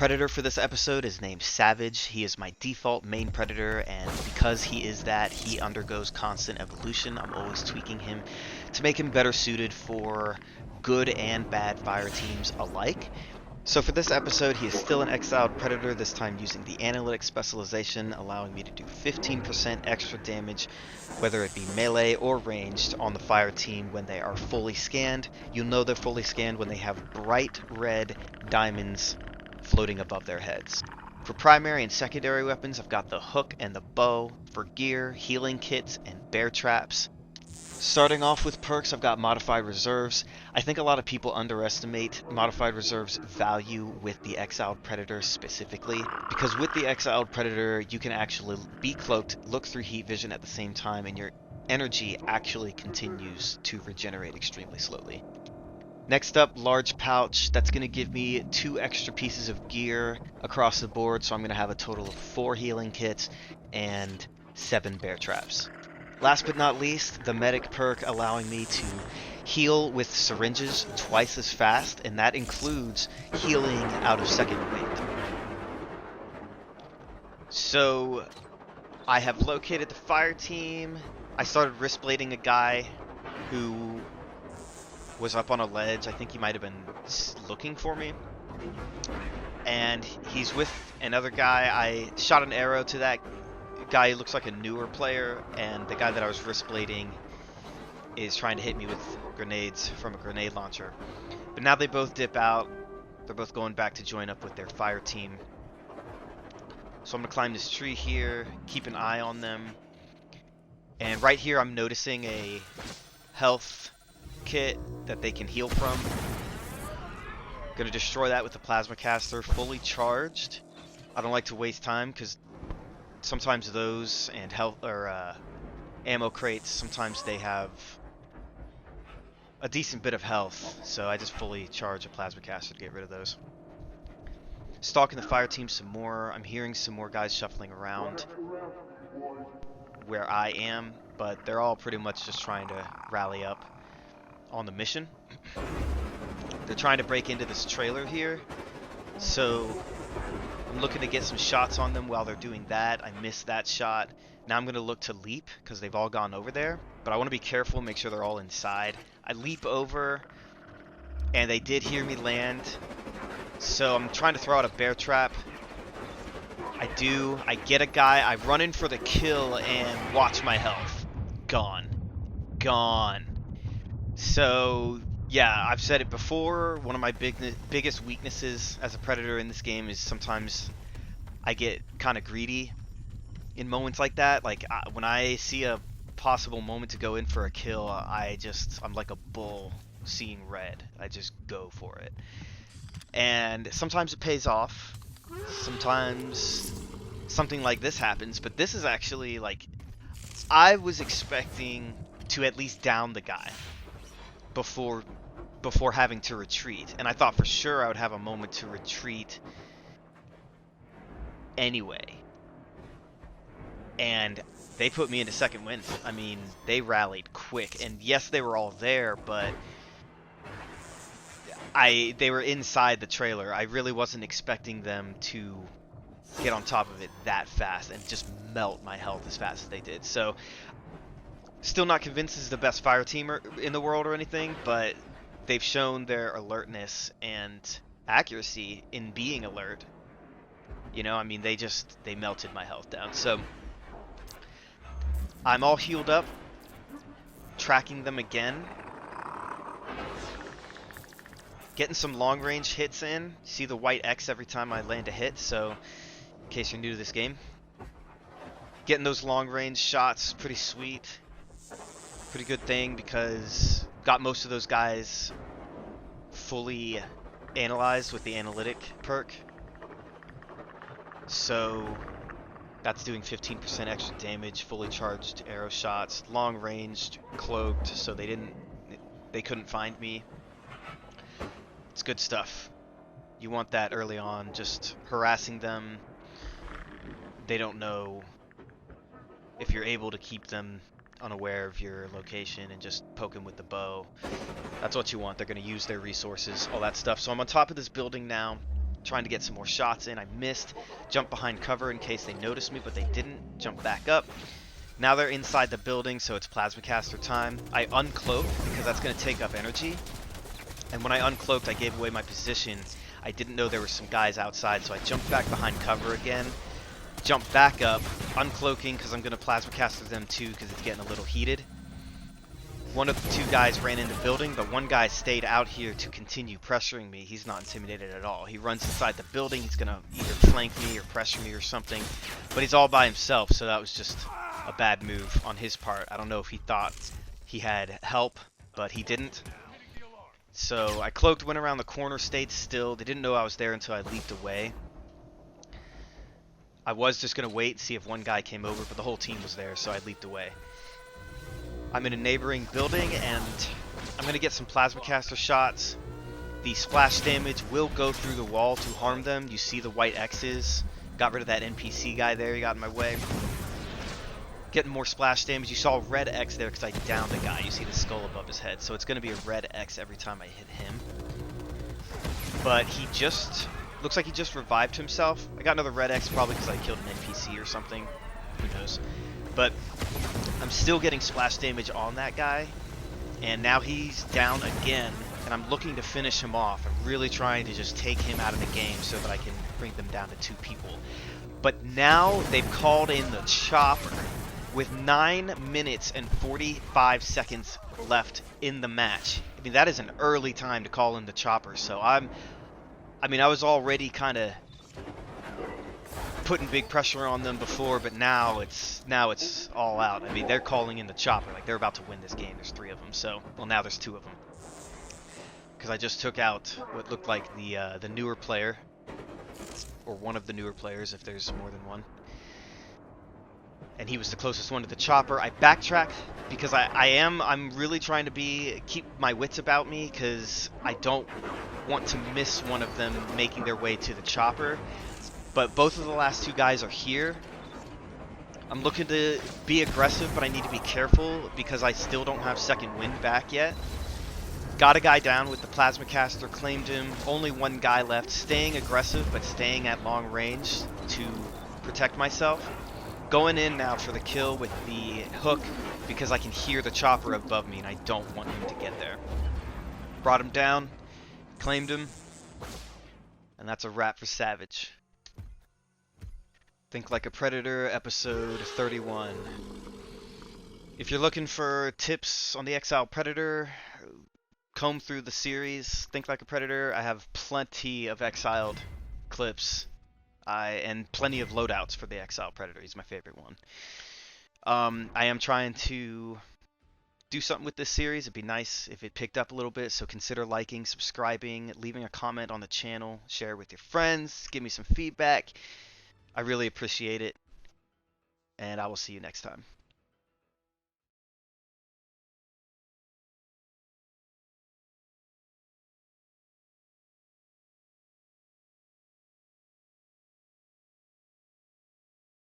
predator for this episode is named Savage. He is my default main predator, and because he is that, he undergoes constant evolution. I'm always tweaking him to make him better suited for good and bad fire teams alike. So for this episode, he is still an Exiled Predator, this time using the Analytic Specialization, allowing me to do 15% extra damage, whether it be melee or ranged, on the fire team when they are fully scanned. You'll know they're fully scanned when they have bright red diamonds floating above their heads. For primary and secondary weapons, I've got the hook and the bow. For gear, healing kits, and bear traps. Starting off with perks, I've got Modified Reserves. I think a lot of people underestimate Modified Reserves' value with the Exiled Predator specifically, because with the Exiled Predator, you can actually be cloaked, look through heat vision at the same time, and your energy actually continues to regenerate extremely slowly. Next up, Large Pouch. That's going to give me 2 extra pieces of gear across the board, so I'm going to have a total of 4 healing kits and 7 bear traps. Last but not least, the Medic perk, allowing me to heal with syringes twice as fast, and that includes healing out of second wind. So, I have located the fire team. I started wrist blading a guy who was up on a ledge. I think he might have been looking for me. And he's with another guy. I shot an arrow to that guy who looks like a newer player, and the guy that I was wrist blading is trying to hit me with grenades from a grenade launcher. But now they both dip out. They're both going back to join up with their fire team. So I'm going to climb this tree here, keep an eye on them. And right here I'm noticing a health kit that they can heal from. Going to destroy that with the plasma caster fully charged. I don't like to waste time because sometimes those and health or ammo crates, sometimes they have a decent bit of health, so I just fully charge a plasma caster to get rid of those. Stalking the fire team some more. I'm hearing some more guys shuffling around where I am, but they're all pretty much just trying to rally up on the mission. They're trying to break into this trailer here, so I'm looking to get some shots on them while they're doing that. I missed that shot. Now I'm going to look to leap because they've all gone over there. But I want to be careful, make sure they're all inside. I leap over, and they did hear me land. So I'm trying to throw out a bear trap. I do. I get a guy. I run in for the kill and watch my health. Gone. Gone. So yeah, I've said it before, one of my biggest weaknesses as a predator in this game is sometimes I get kind of greedy in moments like that. Like, when I see a possible moment to go in for a kill, I'm like a bull seeing red. I just go for it. And sometimes it pays off. Sometimes something like this happens, but this is actually, like, I was expecting to at least down the guy before having to retreat, and I thought for sure I would have a moment to retreat anyway, and they put me into second wind. I mean, they rallied quick, and yes, they were all there, but they were inside the trailer. I really wasn't expecting them to get on top of it that fast and just melt my health as fast as they did. So still not convinced this is the best fire team in the world or anything, but they've shown their alertness and accuracy in being alert. You know, I mean, they melted my health down. So I'm all healed up, tracking them again. Getting some long range hits in. See the white X every time I land a hit, so in case you're new to this game. Getting those long range shots, pretty sweet. Pretty good thing because got most of those guys fully analyzed with the analytic perk. So that's doing 15% extra damage, fully charged arrow shots, long ranged, cloaked, so they couldn't find me. It's good stuff. You want that early on, just harassing them. They don't know if you're able to keep them unaware of your location and just poke them with the bow. That's what you want. They're going to use their resources, all that stuff. So I'm on top of this building now. trying to get some more shots in. I missed. Jumped behind cover in case they noticed me, but they didn't. Jump back up. Now they're inside the building, so it's plasma caster time. I uncloaked because that's going to take up energy. And when I uncloaked, I gave away my position. I didn't know there were some guys outside, so I jumped back behind cover again. Jumped back up, uncloaking because I'm going to plasma caster them too because it's getting a little heated. One of the two guys ran into the building, but one guy stayed out here to continue pressuring me. He's not intimidated at all. He runs inside the building. He's going to either flank me or pressure me or something. But he's all by himself, so that was just a bad move on his part. I don't know if he thought he had help, but he didn't. So I cloaked, went around the corner, stayed still. They didn't know I was there until I leaped away. I was just going to wait and see if one guy came over, but the whole team was there, so I leaped away. I'm in a neighboring building, and I'm going to get some plasma caster shots. The splash damage will go through the wall to harm them. You see the white X's. Got rid of that NPC guy there. He got in my way. Getting more splash damage. You saw a red X there because I downed a guy. You see the skull above his head. So it's going to be a red X every time I hit him. But he just... looks like he just revived himself. I got another red X probably because I killed an NPC or something. Who knows. But I'm still getting splash damage on that guy. And now he's down again. And I'm looking to finish him off. I'm really trying to just take him out of the game so that I can bring them down to 2 people. But now they've called in the chopper. With 9 minutes and 45 seconds left in the match. I mean, that is an early time to call in the chopper. So I was already kind of putting big pressure on them before, but now it's all out. I mean, they're calling in the chopper, like they're about to win this game. There's 3 of them, so well now there's 2 of them. Because I just took out what looked like the newer player, or one of the newer players if there's more than one. And he was the closest one to the chopper. I backtracked because I'm really trying to keep my wits about me because I don't want to miss one of them making their way to the chopper. But both of the last 2 guys are here. I'm looking to be aggressive, but I need to be careful because I still don't have second wind back yet. Got a guy down with the plasma caster, claimed him. Only 1 guy left. Staying aggressive, but staying at long range to protect myself. Going in now for the kill with the hook because I can hear the chopper above me and I don't want him to get there. Brought him down, claimed him, and that's a wrap for Savage. Think Like a Predator, episode 31. If you're looking for tips on the Exiled Predator, comb through the series, Think Like a Predator. I have plenty of Exiled clips. And plenty of loadouts for the Exiled Predator. He's my favorite one. I am trying to do something with this series. It'd be nice if it picked up a little bit, so consider liking, subscribing, leaving a comment on the channel, share with your friends, give me some feedback. I really appreciate it, and I will see you next time.